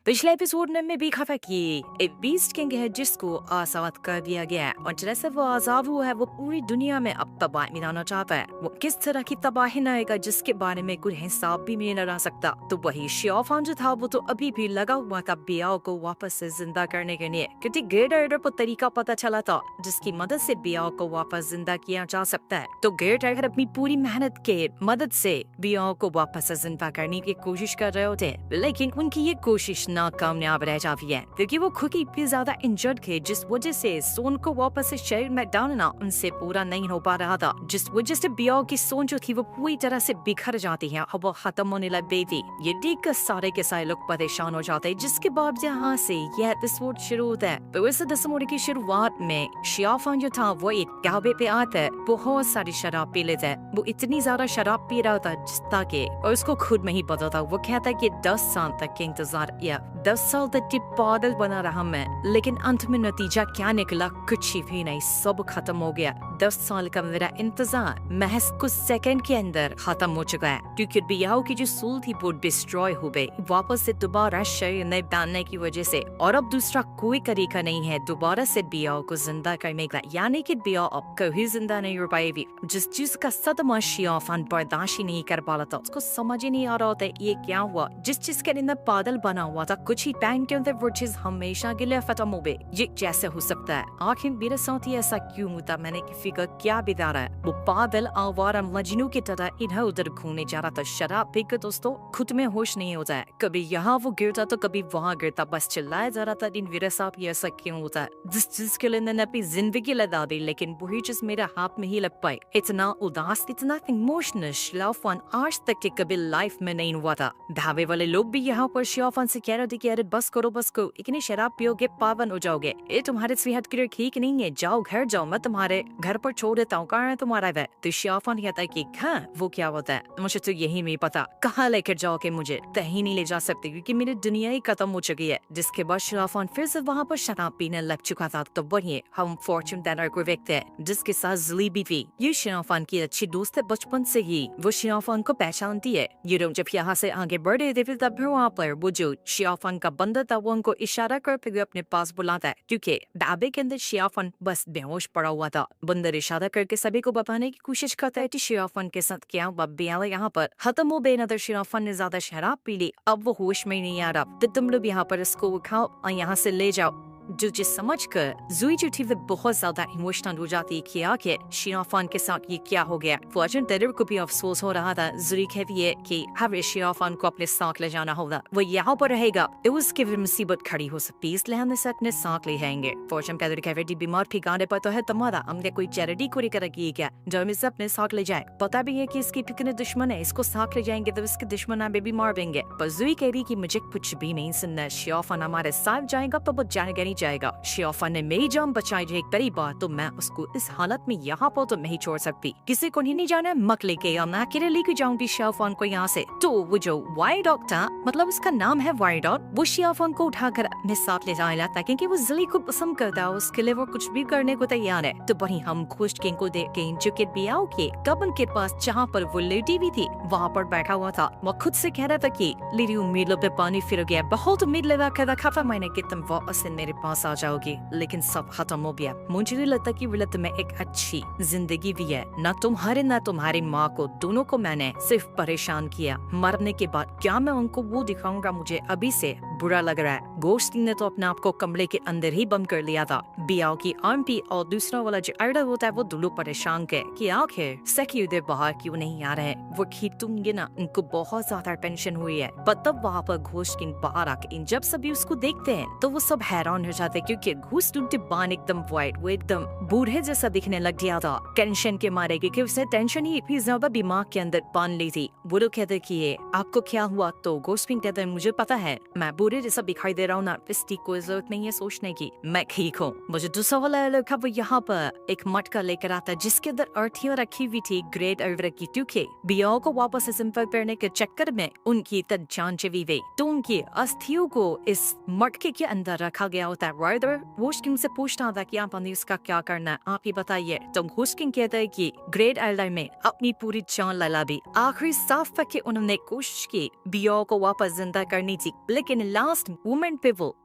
पिछले एपिसोड में भी खफा कि एक बीस्ट किंग है जिसको आजाद कर दिया गया है और जैसे वो आजाद हुआ है वो पूरी दुनिया में अब तबाही मिलाना चाहता है। वो किस तरह की तबाही लाएगा जिसके बारे में कोई हिसाब भी नहीं लगा सकता। तो वही शियाफान जो था वो तो अभी भी लगा हुआ था बियाओ को वापस से जिंदा करने के लिए, क्योंकि ग्रेट एल्डर को तरीका पता चला था जिसकी मदद से बियाओ को वापस जिंदा किया जा सकता है। तो ग्रेट एल्डर अपनी पूरी मेहनत के मदद से बियाओ को वापस से जिंदा करने की कोशिश कर रहे होते, लेकिन उनकी ये कोशिश नाकामयाब रह जाती है क्योंकि वो खुद ही इतनी ज्यादा इंजर्ड थे जिस वजह से सोन को वापस से शरीर में डालना उनसे पूरा नहीं हो पा रहा था, जिस वजह से बियाओ की सोन जो थी वो पूरी तरह से बिखर जाती है और वो खत्म होने लग गई थी। ये देखकर सारे के सारे लोग परेशान हो जाते हैं, जिसके बाद यहाँ से यह एपिसोड शुरू होता है। तो इस एपिसोड की शुरुआत में शियाफान जो था वो एक ढाबे पे आता है, बहुत सारी शराब पी लेता है। वो इतनी ज्यादा शराब पी रहा था ताकि और उसको खुद में ही पता था। वो कहता है कि 10 साल तक के इंतजार या 10 साल तक की पागल बना रहा मैं, लेकिन अंत में नतीजा क्या निकला, कुछ भी नहीं, सब खत्म हो गया। 10 साल का मेरा इंतजार महज कुछ सेकंड के अंदर खत्म हो चुका है, क्योंकि बियाओ की जो सूल थी वो डिस्ट्रॉय हो गई वापस से दोबारा शरीर में डालने की वजह से। और अब दूसरा कोई तरीका नहीं है दोबारा से बियाओ को जिंदा करने का, यानी कि बियाओ अब कभी जिंदा नहीं हो पाएगी। जिस चीज का सदमा शियाफान बर्दाश्त ही नहीं कर पा रहा था, उसको समझ ही नहीं आ रहा था ये क्या हुआ। जिस चीज के अंदर पागल बना हुआ था कुछ ही टाइम के अंदर वो चीज हमेशा के लिए खत्म हो गई। ये कैसे हो सकता है, आखिर मेरे साथ ही ऐसा क्यों होता, मैंने किसी का क्या बिगाड़ा है। वो पागल आवारा मजनू की तरह इधर उधर घूमने जा रहा था। शराब पीकर दोस्तों खुद में होश नहीं होता है, कभी यहाँ वो गिरता तो कभी वहाँ गिरता, बस चिल्लाया जा रहा था इन मेरे साथ ये ऐसा क्यों होता है। जिस चीज के लिए मैंने अपनी जिंदगी लगा दी लेकिन वही चीज मेरे हाथ में ही लग पाई। इतना उदास इतना इमोशनल शियाफान आज तक के कभी लाइफ में नहीं हुआ था। ढाबे वाले लोग भी यहाँ पर शियाफान से कह रहे थे कि अरे बस करो, इतनी शराब पियोगे पावन हो जाओगे, ये तुम्हारे सेहत के लिए ठीक नहीं है, जाओ घर जाओ, मैं तुम्हारे घर पर छोड़ देता हूँ, कहाँ है तुम्हारा वे। तो शियाफान कहता है कि हाँ वो क्या होता है, मुझे तो यही नहीं पता, कहाँ लेकर जाओगे, मुझे कहीं नहीं ले जा सकते क्योंकि मेरी दुनिया ही खत्म हो चुकी है। जिसके बाद शियाफान फिर से वहाँ पर शराब पीने लग चुका था। तो वही हम फॉर्चून टेलर को देखते हैं जिसके साथ जुली भी थी। ये शियाफान की अच्छी दोस्त है बचपन से ही, वो शियाफान को पहचानती है। ये लोग जब यहाँ से आगे बढ़ रहे थे तब वहाँ पर वो जो शियाफान का बंदा था वो उनको इशारा करते हुए अपने पास बुलाता है, क्योंकि ढाबे के अंदर शियाफान बस बेहोश पड़ा हुआ था। बंदर इशारा करके सभी को बताने की कोशिश करता है कि शियाफान के साथ क्या हुआ। बियाला यहाँ पर खत्म हो गए, नदर शियाफान ने ज्यादा शराब पी ली, अब वो होश में नहीं आ रहा। तो तुम लोग यहाँ पर इसको उठाओ और यहाँ से ले जाओ। जो चीज समझ कर जुई जो थी वो बहुत ज्यादा इमोशनल हो जाती है कि आखिर शियाफान के साथ ये क्या हो गया। फॉर्चून टेलर को भी अफसोस हो रहा था। जुई कहती है कि हमें शियाफान को अपने साथ ले जाना होगा, वो यहाँ पर रहेगा तो उसकी भी मुसीबत खड़ी हो सकती है, इसलिए हम इसे अपने साथ ले जाएंगे। फॉर्चून टेलर कहती बीमार ठिकाने पर तो है तुम्हारा, हमने कोई चैरिटी को लेकर की क्या जो हम इसे अपने साथ ले जाए। पता भी है कि इसकी कितने दुश्मन है, इसको साथ ले जाएंगे तो इसके दुश्मन हमें भी मार देंगे। पर जुई कह रही कि मुझे कुछ भी नहीं सुनना, शियाफान हमारे साथ जाएगा तो वो जाएगा नहीं जाएगा। शियाफान ने मेरी जान बचाई एक बड़ी बात, तो मैं उसको इस हालत में यहाँ पर तो नहीं छोड़ सकती, किसी को नहीं जाना, मक लेके या मैं अकेले लेके जाऊंगी शियाफान को यहाँ से। तो वो जो वाई डॉग था, मतलब उसका नाम है वाई डॉग, वो शियाफान को उठाकर अपने साथ ले जाने लगता है क्योंकि वो जिली को पसंद करता है, उसके लिए वो कुछ भी करने को तैयार है। तो वहीं हम खुश किंग को देख के जो कि बियाओ के कबन के पास जहाँ पर वो लेटी हुई थी वहाँ पर बैठा हुआ था। वो खुद से कह रहा था कि मेरी उम्मीदों पे पानी फिर गया, बहुत उम्मीद लगा कर रखा था मैंने कि तुम वापस से मेरे पास आ जाओगी, लेकिन सब खत्म हो गया। मुझे नहीं लगता कि विलत में एक अच्छी जिंदगी भी है, न तुम्हारे न तुम्हारी माँ को, दोनों को मैंने सिर्फ परेशान किया। मरने के बाद क्या मैं उनको वो दिखाऊंगा, मुझे अभी से बुरा लग रहा है। गोश्त ने तो अपने आप को कमरे के अंदर ही बंद कर लिया था। बियाओ की आंटी और दूसरा वाला जो अर्डर होता है वो दोनों परेशान के कि आखिर सखी उधर बाहर क्यों नहीं आ रहे, वो खींचूंगे ना, उनको बहुत ज्यादा टेंशन हुई है। पर तब वहाँ पर घोष किंग बाहर आके जब सभी उसको देखते हैं तो वो सब हैरान हो जाते क्योंकि घोष डिब्बान एकदम वाइट, वो एकदम बूढ़े जैसा दिखने लग गया था टेंशन के मारे, क्योंकि उसे टेंशन ही इतनी ज्यादा दिमाग के अंदर बांध ली थी। वो लोग कहते कि आपको क्या हुआ, तो घोष किंग कहते मुझे पता है मैं बूढ़े जैसा दिखाई दे रहा हूँ ना, इसकी कोई जरूरत नहीं है सोचने की, मैं ठीक हूँ। मुझे दूसरा वाला लड़का वो यहाँ पर एक मटका लेकर आता जिसके अंदर अर्थियां रखी हुई थी ग्रेट एल्डर की, क्योंकि बियाओ को वापस से संपर्क करने के चक्कर में उनकी जान चली गई, तो उनकी अस्थियों को इस मटके के अंदर रखा गया होता है। राइडर घोष किंग से पूछता था कि आप इसका क्या करना है, आप ही बताइए। तो घोष किंग कहता है कि ग्रेट एल्डर में अपनी पूरी जान लगा दी, आखिरी साफ तक उन्होंने कोशिश की बियाओ को वापस जिंदा करनी थी, लेकिन लास्ट मोमेंट पे वो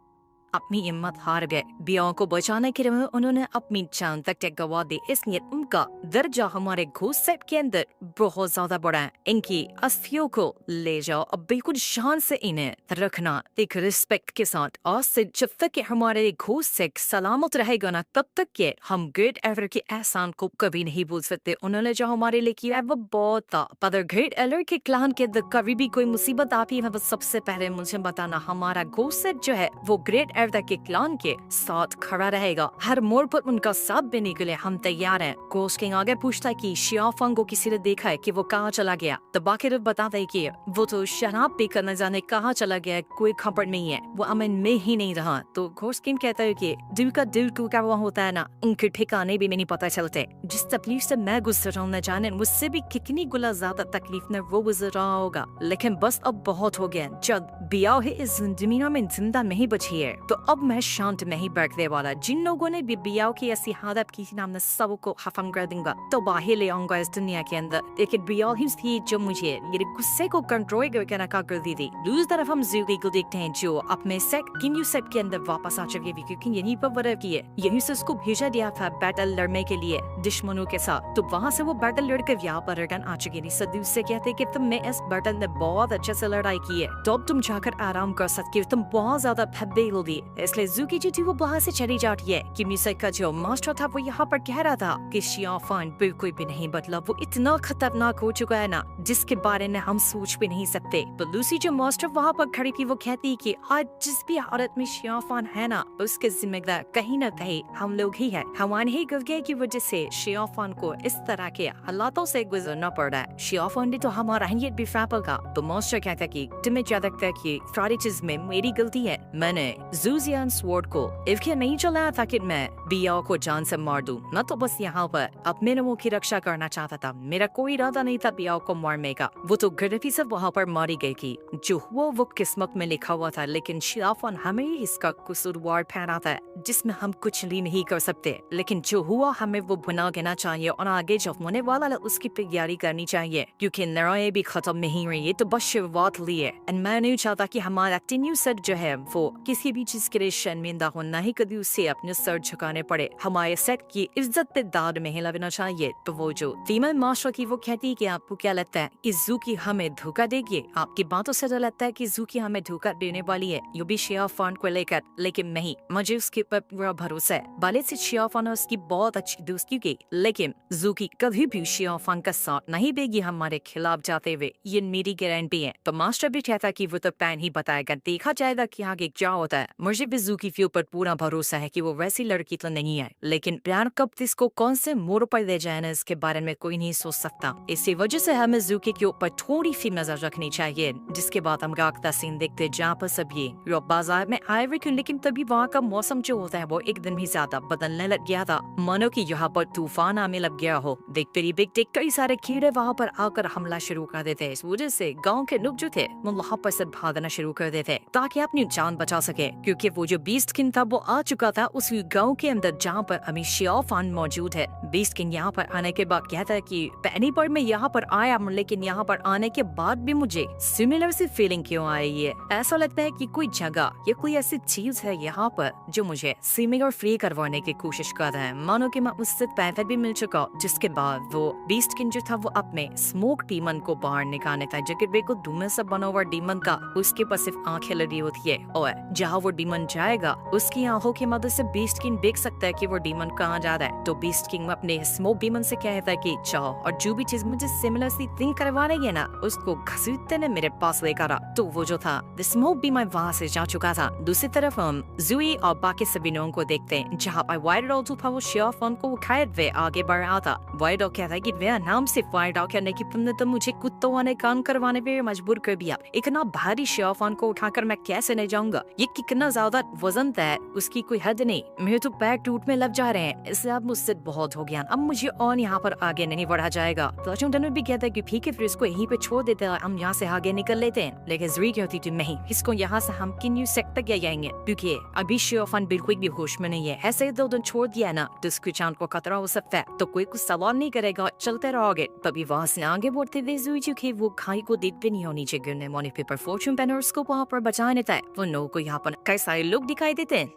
अपनी हिम्मत हार गए। बियाओं को बचाने के लिए उन्होंने अपनी जान तक गवा दी, इसलिए उनका दर्जा हमारे घोष सेट के अंदर बहुत ज्यादा बड़ा है। इनकी अस्थियों को ले जाओ, अब बिल्कुल शान से इन्हें रखना, एक रिस्पेक्ट के साथ। और से जब तक कि हमारे घोष सेट सलामत रहेगा ना, तब तक के हम ग्रेट एवर के एहसान को कभी नहीं भूल सकते। उन्होंने जो हमारे लिए किया है वो बहुत था। पर ग्रेट एवर के क्लान के अंदर कभी भी कोई मुसीबत आती है, सबसे पहले मुझे बताना। हमारा घोष सेट जो है वो ग्रेट एवर के क्लान के साथ खड़ा रहेगा, हर मोड़ पर उनका साथ देने के लिए हम तैयार हैं। घोष किंग आगे पूछता है कि शिया फंग को किसी ने देखा है कि वो कहाँ चला गया? तो बाकी बताता है कि वो तो शराब पीकर न जाने कहाँ चला गया, कोई खबर नहीं है, वो अमन में ही नहीं रहा। तो घोष किंग कहता है कि दिल का दिल टूटा हुआ होता है ना, उनके ठिकाने भी नहीं पता चलते। जिस तकलीफ से मैं गुजर रहा हूँ, न जाने मुझसे भी कितनी गुना ज्यादा तकलीफ में वो गुजर रहा होगा, लेकिन बस अब बहुत हो गया। जब बिया है इस दुनिया में जिंदा नहीं बची है, तो अब मैं शांत नहीं बैठने वाला। जिन लोगों ने भी बियाओ की ऐसी हालत की थी ना, मैं सबको खत्म कर दूंगा, तो बाहर ले आऊंगा इस दुनिया के अंदर। लेकिन बियाओ ही थी जो मुझे मेरे गुस्से को कंट्रोल करके रखा करती थी। दूसरी तरफ हम ज़ूगी को देखते हैं जो अपने सेट किन्यू सेट के अंदर वापस आ चुके हैं, क्योंकि यहीं पर वरह की है, यहीं से उसको भेजा दिया था बैटल लड़ने के लिए दुश्मनों के साथ। तो वहाँ से वो बैटल लड़कर यहाँ पर रिटर्न आ चुकी थी। सदी उससे कहते कि तुमने इस बैटल में बहुत अच्छे से लड़ाई की है, तो अब तुम जाकर आराम कर सकती हो, तुम बहुत ज्यादा थब्बे हो गई। इसलिए ज़ूगी जो थी वो बाहर से चली जाती है। किन्यू सेट का जो मास्टर था वो यहाँ पर कह रहा था कि शिया फान बिल्कुल भी नहीं बदला, वो इतना खतरनाक हो चुका है ना, जिसके बारे में हम सोच भी नहीं सकते। तो लूसी जो मास्टर वहाँ पर खड़ी थी वो कहती है कि आज जिस भी हालत में शिया फान है ना, उसके जिम्मेदार कहीं न कहीं हम लोग ही है। हमारे ही गलतियों की वजह से शिया फान को इस तरह के हालातों से गुजरना पड़ रहा है। शिया फान ने तो हमारा अहमियत भी फ्रैपल का। तो मास्टर कहता है कि तुम्हें क्या लगता है कि सारी चीज में मेरी गलती है? मैंने ज़ूजियान स्वॉर्ड को इसलिए नहीं चलाया था कि मैं बियाओ को जान से मार दूं, न तो बस यहाँ पर अपने लोगों की रक्षा करना चाहता था। मेरा कोई इरादा नहीं था बियाओ को मारने का। वो तो गलती से वहाँ पर मारी गई थी, जो हुआ वो किस्मत में लिखा हुआ था। लेकिन शिया फान हमें इसका कसूरवार ठहराता है, जिसमें हम कुछ भी नहीं कर सकते। लेकिन जो हुआ हमें वो भुना देना चाहिए और आगे जो होने वाला है उसकी तैयारी करनी चाहिए, क्योंकि लड़ाई भी खत्म नहीं हुई, ये तो बस शुरुआत हुई है। और मैं नहीं चाहता कि हमारा टिन्यू सेट जो है वो किसी भी चीज के लिए शर्मिंदा हो, ना ही कभी उसे अपने सर झुकाने पड़े। हमारे सेट की इज्जत पे दाद में लगना चाहिए। तो वो जो टीमन मास्टर की वो कहती है कि आपको क्या लगता है कि ज़ूगी हमें धोखा देगी? आपकी बातों से तो लगता है कि ज़ूगी हमें धोखा देने वाली है, यो भी शिया फान को लेकर। लेकिन नहीं, मुझे उसके ऊपर पूरा भरोसा है। भले से शिया फान उसकी बहुत अच्छी दोस्ती की, लेकिन ज़ूगी कभी भी शिया फान का साथ नहीं देगी हमारे खिलाफ जाते हुए, ये मेरी गारंटी है। तो मास्टर भी कहता कि वो तो प्लान ही बताएगा, देखा जाएगा कि आगे क्या होता है। मुझे भी ज़ूगी के ऊपर पूरा भरोसा है कि वो वैसी लड़की तो नहीं है, लेकिन प्यार कब इसको कौन से मोड़ पर ले जाए ना, इसके बारे में कोई नहीं सोच सकता। इसी वजह से हमें ज़ूगी के ऊपर थोड़ी सी नजर रखनी चाहिए। जिसके बाद हम अगला सीन देखते जहाँ पर सब ये बाजार में आए हुए, लेकिन तभी वहाँ का मौसम जो होता है वो एकदम ही ज्यादा बदलने लग गया था, मानो कि यहाँ पर तूफान आने लग गया हो। देखते ही देखते कई सारे कीड़े वहाँ पर आकर हमला शुरू कर देते। इस वजह से गाँव के लोग जो थे वो वहाँ पर से भागना शुरू कर देते ताकि अपनी जान बचा सके, क्योंकि वो जो बीस्ट किंग था वो आ चुका था उस गाँव के अंदर जहाँ पर अभी शिया फान मौजूद है। बीस्ट किंग यहाँ पर आने के बाद कहता है कि पहली बार मैं यहाँ पर आया, लेकिन यहाँ पर आने के बाद भी मुझे सिमिलर सी फीलिंग क्यों आई है। ऐसा लगता है कि कोई जगह या कोई ऐसी चीज है यहाँ पर जो मुझे सिमिलर फ्री करवाने की कोशिश कर रहा है, मानो कि मैं उससे पहले भी मिल चुका। जिसके बाद वो बीस्ट किंग जो था वो अपने स्मोक डीमन को बाहर निकालने था, जो कि बिल्कुल धुएं से बना हुआ डीमन का उसके पास सिर्फ आंखें लगी होती है, और जहाँ वो डीमन जाएगा उसकी आंखों की मदद से बीस्ट किंग देख सकता है कि वो डीमन कहाँ जा रहा है। तो बीस्ट किंग अपने स्मोक डीमन से कहता है कि चाहो और जो भी चीज मुझे सिमिलर सी थिंग करवा रही है ना, उसको घसीटते ने मेरे पास लेकर आ। तो वो जो था स्मोक डीमन वहाँ से जा चुका था। दूसरी तरफ हम ज़ूई और बाकी सभी लोगों को देखते हैं, जहाँ पर वाइट डॉग था वो शिया फान को उठाए वे आगे बढ़ रहा था। वाइट डॉग कहता है कि मेरा नाम सिर्फ वाइट डॉग करने की तुमने तो मुझे कुत्तों वाले काम करवाने पे मजबूर कर दिया। इतना भारी शिया फान को उठाकर मैं कैसे नहीं जाऊंगा, ये कितना इतना ज्यादा वजन है उसकी कोई हद नहीं, मेरे तो पैर टूटने लग जा रहे हैं, इससे अब मुझसे बहुत हो गया, अब मुझे और यहाँ पर आगे नहीं बढ़ा जाएगा। तो अचून भी कहता है कि ठीक है फिर इसको यहीं पे छोड़ देते हैं, हम यहाँ से आगे निकल लेते हैं। लेकिन ज़री कहती थी नहीं, इसको यहाँ से हम किन्यू सेक्टर तक जाएंगे क्योंकि अभी शियाफान बिल्कुल भी होश में नहीं है। ऐसे 2 दिन छोड़ दिया ना तो इसकी जान को खतरा हो सकता है, तो कोई कुछ सवाल नहीं करेगा, चलते रहोगे। तभी वहाँ से आगे बढ़ते हुए ज़ुई चुके वो खाई को देखते नहीं हो नीचे गिरने वाले पेपर फॉर्चून पैनर्स को वहाँ पर बचाने था। वो नो को यहाँ पर कई सारे लोग दिखाई देते हैं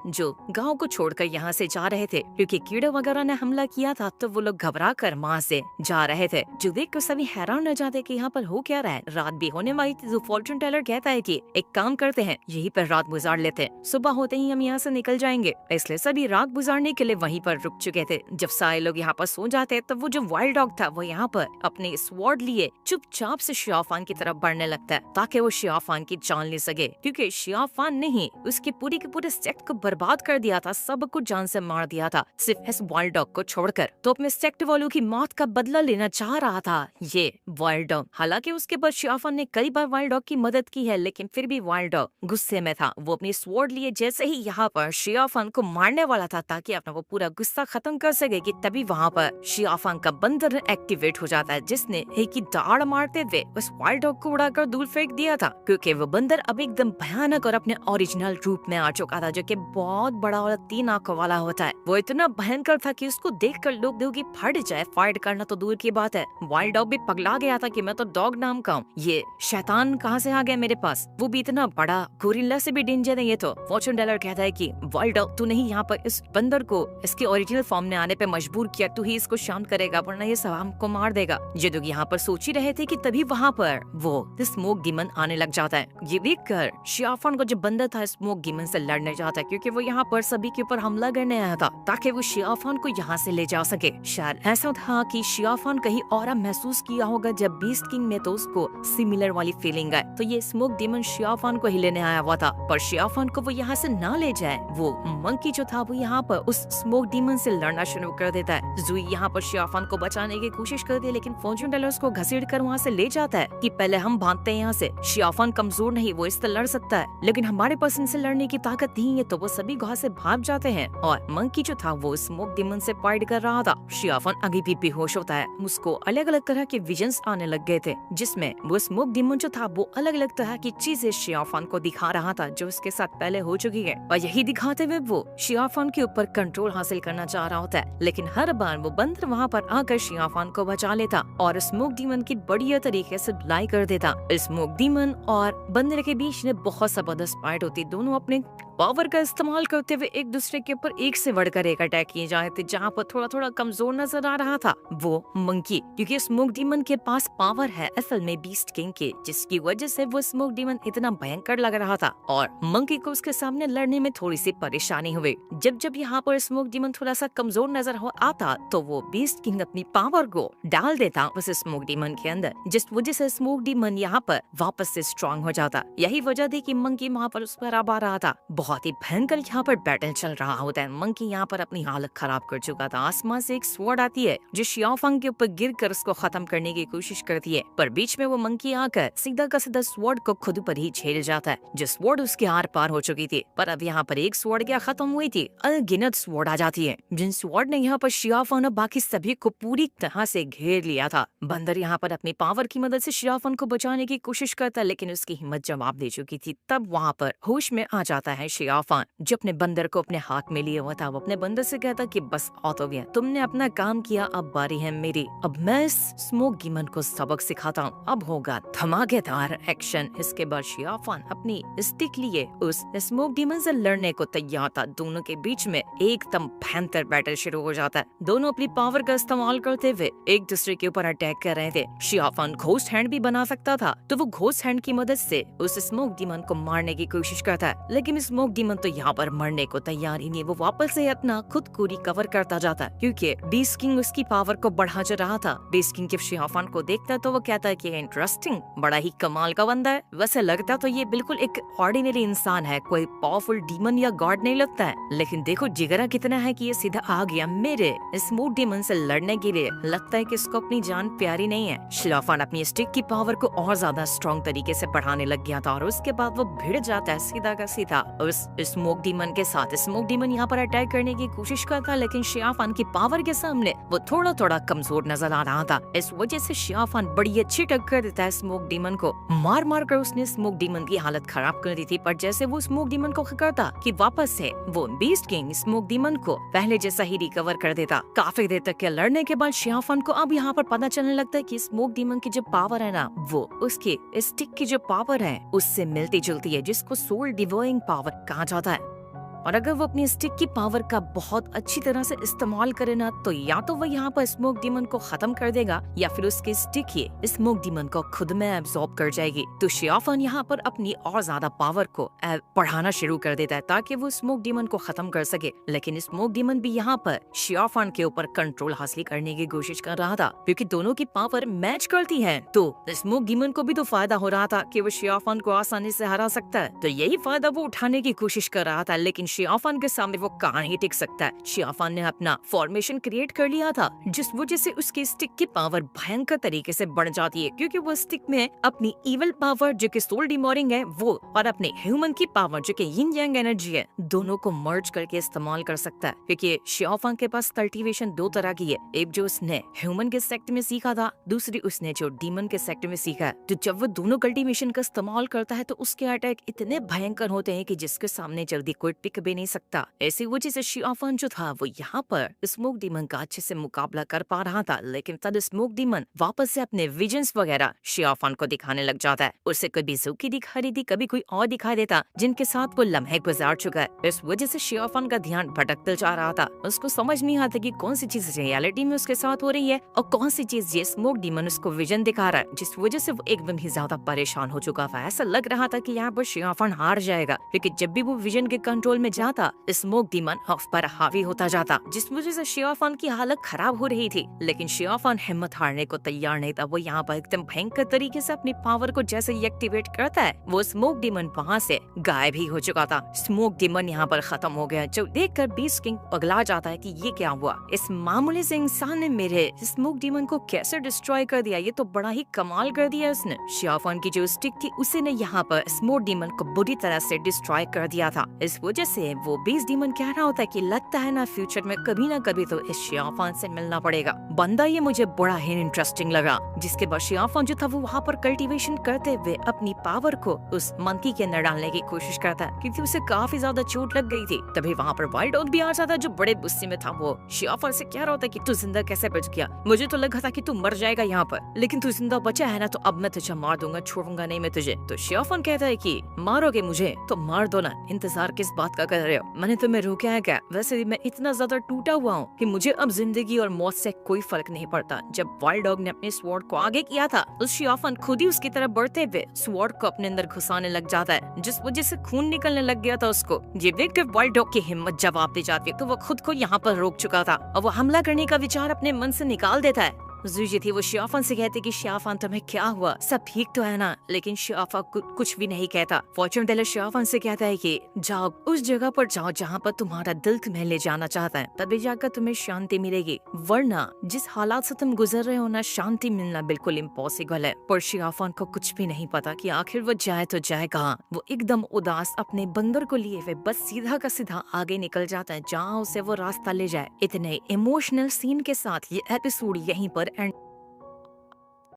जो गांव को छोड़कर यहाँ से जा रहे थे क्योंकि कीड़े वगैरह ने हमला किया था, तो वो लोग घबरा कर वहाँ से जा रहे थे। जो देख कर सभी हैरान न जाते कि यहाँ पर हो क्या रहा है। रात भी होने वाली थी, जो फॉर्चून टेलर कहता है कि एक काम करते हैं, यहीं पर रात गुजार लेते हैं, सुबह होते ही हम यहाँ से निकल जाएंगे। इसलिए सभी रात गुजारने के लिए वहीं पर रुक चुके थे। जब सारे लोग यहाँ पर सो जाते तो वो जो वाइल्ड डॉग था वो यहाँ पर अपने स्वॉर्ड लिए चुपचाप से शियाफान की तरफ बढ़ने लगता है ताकि वो शियाफान की जान ले सके, क्योंकि शियाफान ने ही उसके पूरी के पूरे सेक्ट को बर्बाद कर दिया था, सबको जान से मार दिया था सिर्फ इस वाइल्ड डॉग को छोड़कर। तो अपने सेक्ट वालों की मौत का बदला लेना चाह रहा था ये वाइल्ड डॉग। हालांकि उसके बाद शियाफान ने कई बार वाइल्ड डॉग की मदद की है, लेकिन फिर भी वाइल्ड डॉग गुस्से में था। वो अपनी स्वॉर्ड लिए जैसे ही यहाँ पर शियाफान को मारने वाला था ताकि अपना वो पूरा गुस्सा खत्म कर सके कि तभी वहाँ पर शियाफान का बंदर एक्टिवेट हो जाता है, जिसने एक ही दाड़ मारते हुए उस वाइल्ड डॉग को उड़ाकर दूर फेंक दिया था, क्योंकि वो बंदर अब एकदम भयानक और अपने ओरिजिनल रूप में आ चुका था, जो कि बहुत बड़ा और 3 आंखों वाला होता है। वो इतना भयंकर था कि उसको देखकर लोग दिल की फट जाए, फाइट करना तो दूर की बात है। वाइल्ड डॉग भी पगला गया था कि मैं तो डॉग नाम का हूँ, ये शैतान कहाँ से आ गया मेरे पास, वो भी इतना बड़ा, गोरिल्ला से भी डेंजर है ये तो। फॉर्चून टेलर कहता है कि वाइल्ड डॉग तू नहीं यहाँ पर इस बंदर को इसके ओरिजिनल फॉर्म में आने पे मजबूर किया, तू ही इसको शांत करेगा वरना ये सब हमको मार देगा। ये लोग यहाँ पर सोच ही रहे थे कि तभी वहाँ पर वो स्मोक डीमन आने लग जाता है। ये देखकर शियाफान को जो बंदर था स्मोक डीमन से लड़ने जाता है, क्योंकि वो यहाँ पर सभी के ऊपर हमला करने आया था ताकि वो शियाफान को यहाँ से ले जा सके। शायद ऐसा था कि शियाफान कहीं और महसूस किया होगा जब बीस्ट किंग में तो उसको सिमिलर वाली फीलिंग आई, तो ये स्मोक डीमन शियाफान को ही लेने आया हुआ था। पर शियाफान को वो यहाँ से ना ले जाए, वो मंकी जो था वो यहाँ पर उस स्मोक डीमन से लड़ना शुरू कर देता है। जुई यहाँ पर शियाफान को बचाने की कोशिश करती है, लेकिन फॉर्चून टेलर उसको घसीट कर वहाँ से ले जाता है कि पहले हम भागते हैं यहाँ से, शियाफान कमजोर नहीं, वो इससे लड़ सकता है, लेकिन हमारे पास इनसे लड़ने की ताकत नहीं है। तो वो सभी वहाँ से भाग जाते हैं और मंकी जो था वो स्मोक डीमन से फाइट कर रहा था। शियाफान अभी भी बेहोश होता है, उसको अलग अलग तरह के विजन्स आने लग गए थे, जिसमें वो स्मोक डीमन जो था वो अलग अलग तरह की चीजें शियाफान को दिखा रहा था जो उसके साथ पहले हो चुकी है, और यही दिखाते हुए वो शियाफान के ऊपर कंट्रोल हासिल करना चाह रहा होता है। लेकिन हर बार वो बंदर वहाँ पर आकर शियाफान को बचा लेता और स्मोक डीमन की बढ़िया तरीके से धुलाई कर देता। स्मोक डीमन और बंदर के बीच में बहुत जबरदस्त फाइट होती, दोनों अपने पावर का इस्तेमाल करते हुए एक दूसरे के ऊपर एक से बढ़कर एक अटैक किए जा रहे थे। जहाँ पर थोड़ा थोड़ा कमजोर नजर आ रहा था वो मंकी, क्योंकि स्मोक डीमन के पास पावर है असल में बीस्ट किंग के, जिसकी वजह से वो स्मोक डीमन इतना भयंकर लग रहा था और मंकी को उसके सामने लड़ने में थोड़ी सी परेशानी हुई। जब जब यहाँ पर स्मोक डीमन थोड़ा सा कमजोर नजर हो आता तो वो बीस्ट किंग अपनी पावर को डाल देता उस स्मोक डीमन के अंदर, जिस वजह से स्मोक डीमन यहाँ पर वापस से स्ट्रॉन्ग हो जाता। यही वजह थी कि मंकी वहाँ पर उस पर अब आ रहा था। बहुत ही भयंकर यहाँ पर बैटल चल रहा होता है। मंकी यहाँ पर अपनी हालत खराब कर चुका था। आसमान से एक स्वॉर्ड आती है जो शियाफान के ऊपर गिरकर उसको खत्म करने की कोशिश करती है, पर बीच में वो मंकी आकर सीधा का सीधा स्वॉर्ड को खुद पर ही झेल जाता है। जो स्वॉर्ड उसके आर पार हो चुकी थी, पर अब यहाँ पर एक स्वॉर्ड क्या खत्म हुई थी, अनगिनत स्वॉर्ड आ जाती है, जिन स्वॉर्ड ने यहाँ पर शियाफान और बाकी सभी को पूरी तरह से घेर लिया था। बंदर यहाँ पर अपनी पावर की मदद से शियाफान को बचाने की कोशिश करता, लेकिन उसकी हिम्मत जवाब दे चुकी थी। तब वहाँ पर होश में आ जाता है शियाफान, जो अपने बंदर को अपने हाथ में लिए हुआ था। वो अपने बंदर से कहता कि बस ऑत हो गया, तुमने अपना काम किया, अब बारी है मेरी। अब मैं इस स्मोक डीमन को सबक सिखाता हूँ, अब होगा धमाकेदार एक्शन। इसके बाद शियाफान अपनी स्टिक लिए उस स्मोक डीमन से लड़ने को तैयार था। दोनों के बीच में एकदम भयंकर बैटल शुरू हो जाता है। दोनों अपनी पावर का इस्तेमाल करते हुए एक दूसरे के ऊपर अटैक कर रहे थे। शियाफान घोस्ट हैंड भी बना सकता था, तो वो घोस्ट हैंड की मदद से उस स्मोक डीमन को मारने की कोशिश करता है, लेकिन स्मोक स्मोक डीमन तो यहाँ पर मरने को तैयार ही नहीं, वो वापस से अपना खुद को रिकवर करता जाता है क्योंकि बीस्ट किंग उसकी पावर को बढ़ा जा रहा था। बीस्ट किंग जब शियाफान को देखता है तो वो कहता है कि इंटरेस्टिंग, बड़ा ही कमाल का बंदा है। वैसे लगता तो ये बिल्कुल एक ऑर्डिनरी इंसान है, कोई पावरफुल डीमन या गॉड नहीं लगता है, लेकिन देखो जिगरा कितना है कि ये सीधा आ गया मेरे स्मोक डीमन से लड़ने के लिए। लगता है कि इसको अपनी जान प्यारी नहीं है। शियाफान अपनी स्टिक की पावर को और ज्यादा स्ट्रॉन्ग तरीके से बढ़ाने लग गया था और उसके बाद वो भिड़ जाता है सीधा का सीधा उस स्मोक डीमन के साथ। स्मोक डीमन यहाँ पर अटैक करने की कोशिश करता, लेकिन शियाफान की पावर के सामने वो थोड़ा थोड़ा कमजोर नजर आ रहा था। इस वजह से शियाफान बड़ी अच्छी टक्कर देता है स्मोक डीमन को। मार मार कर उसने स्मोक डीमन की हालत खराब कर दी थी, पर जैसे वो स्मोक डीमन को करता कि वापस से वो बीस्ट किंग स्मोक डीमन को पहले जैसा ही रिकवर कर देता। काफी देर तक के लड़ने के बाद शियाफान को अब यहाँ पर पता चलने लगता है कि स्मोक डीमन की जो पावर है ना, वो उसकी स्टिक की जो पावर है उससे मिलती जुलती है, जिसको सोल डिवोइंग पावर कहा जाता है। और अगर वो अपनी स्टिक की पावर का बहुत अच्छी तरह से इस्तेमाल करे ना, तो या तो वो यहाँ पर स्मोक डीमन को खत्म कर देगा या फिर उसकी स्टिक ही स्मोक डीमन को खुद में एब्जॉर्ब कर जाएगी। तो शियाफान यहाँ पर अपनी और ज्यादा पावर को बढ़ाना शुरू कर देता है ताकि वो स्मोक डीमन को खत्म कर सके। लेकिन स्मोक डीमन भी यहाँ पर शियाफान के ऊपर कंट्रोल हासिल करने की कोशिश कर रहा था क्योंकि दोनों की पावर मैच करती है। तो स्मोक डीमन को भी तो फायदा हो रहा था कि वो शियाफान को आसानी से हरा सकता है, तो यही फायदा वो उठाने की कोशिश कर रहा था। लेकिन शियाफान के सामने वो कहाँ ही टिक सकता है। शियाफान ने अपना फॉर्मेशन क्रिएट कर लिया था, जिस वजह से उसकी स्टिक की पावर भयंकर तरीके से बढ़ जाती है क्योंकि वो स्टिक में अपनी इविल पावर जो कि सोल डिमोरिंग है वो और अपने ह्यूमन की पावर जो कि यिन यांग एनर्जी है, दोनों को मर्ज करके इस्तेमाल कर सकता है। क्योंकि शियाफान के पास कल्टीवेशन दो तरह की है, एक जो उसने ह्यूमन के सेक्ट में सीखा था, दूसरी उसने जो डीमन के सेक्ट में सीखा है। तो जब वो दोनों कल्टीवेशन का इस्तेमाल करता है तो उसके अटैक इतने भयंकर होते हैं कि जिसके सामने जल्दी कोई टिक भी नहीं सकता। ऐसी वजह से शियाफान जो था वो यहाँ पर स्मोक डीमन का अच्छे से मुकाबला कर पा रहा था। लेकिन तब स्मोक डीमन वापस से अपने विजन्स वगैरह शियाफान को दिखाने लग जाता है। उसे कभी ज़ूकी दिखा रही थी, कभी कोई और दिखाई देता जिनके साथ वो लम्हे गुजार चुका है। इस वजह से शियाफान का ध्यान भटकता जा रहा था। उसको समझ नहीं आता कि कौन सी चीज रियलिटी में उसके साथ हो रही है और कौन सी चीज ये स्मोक डीमन उसको विजन दिखा रहा है, जिस वजह से वो एकदम ही ज्यादा परेशान हो चुका था। ऐसा लग रहा था कि यहाँ पर शियाफान हार जाएगा क्योंकि जब भी वो विजन के कंट्रोल में जाता स्मोक डीमन हफ पर हावी होता जाता, जिस वजह से शियाफान की हालत खराब हो रही थी। लेकिन शियाफान हिम्मत हारने को तैयार नहीं था। वो यहाँ पर एकदम भयंकर तरीके से अपनी पावर को जैसे ही एक्टिवेट करता है, वो स्मोक डीमन वहाँ से गायब ही हो चुका था। स्मोक डीमन यहाँ पर खत्म हो गया, जो देखकर बीस्ट किंग पगला जाता है कि ये क्या हुआ, इस मामूली से इंसान ने मेरे स्मोक डीमन को कैसे डिस्ट्रॉय कर दिया, ये तो बड़ा ही कमाल कर दिया उसने। शियाफान की जो स्टिक थी उसे ने यहाँ पर स्मोक डीमन को बुरी तरह से डिस्ट्रॉय कर दिया था। इस वजह से वो बीस्ट डीमन कह रहा होता है कि लगता है ना फ्यूचर में कभी ना कभी तो इस शियाफान से मिलना पड़ेगा। बंदा ये मुझे बड़ा ही इंटरेस्टिंग लगा। जिसके बाद शियाफान जो था वो वहाँ पर कल्टीवेशन करते हुए अपनी पावर को उस मंकी के अंदर डालने की कोशिश करता है क्योंकि उसे काफी ज्यादा चोट लग गई थी। तभी वहाँ पर वाइल्ड डॉग भी आ जाता जो बड़े गुस्से में था। वो शियाफान से कह रहा होता कि तू जिंदा कैसे बच गया, मुझे तो लगा था कि तू मर जाएगा यहाँ पर, लेकिन तू जिंदा बचा है ना, तो अब मैं तुझे मार दूंगा, छोड़ूंगा नहीं मैं तुझे। तो शियाफान कहता है कि मारोगे मुझे तो मार दो ना, इंतजार किस बात का कर रहे हो, मैंने तुम्हें रोका है क्या? वैसे भी मैं इतना ज्यादा टूटा हुआ हूँ कि मुझे अब जिंदगी और मौत से कोई फर्क नहीं पड़ता। जब वाइल्ड डॉग ने अपने स्वॉर्ड को आगे किया था, उस शियाफान खुद ही उसकी तरफ बढ़ते हुए स्वॉर्ड को अपने अंदर घुसाने लग जाता है, जिस वजह से खून निकलने लग गया था उसको। ये देखकर वाइल्ड डॉग की हिम्मत जवाब दे जाती है, तो वो खुद को यहाँ पर रोक चुका था और वो हमला करने का विचार अपने मन से निकाल देता है। जूजी थी वो शियाफान से कहती कि शियाफान तुम्हें क्या हुआ, सब ठीक तो है ना? लेकिन शियाफान कुछ भी नहीं कहता। फॉर्चून टेलर शियाफान से कहता है कि जाओ उस जगह पर जाओ जहाँ पर तुम्हारा दिल तुम्हें ले जाना चाहता है, तभी जाकर तुम्हें शांति मिलेगी, वरना जिस हालात से तुम गुजर रहे हो ना, शांति मिलना बिल्कुल इम्पॉसिबल है। पर शियाफान को कुछ भी नहीं पता कि आखिर वो जाए तो जाए कहाँ। वो एकदम उदास अपने बंदर को लिए हुए बस सीधा का सीधा आगे निकल जाता है जहाँ उसे वो रास्ता ले जाए। इतने इमोशनल सीन के साथ ये एपिसोड यहीं पर एंड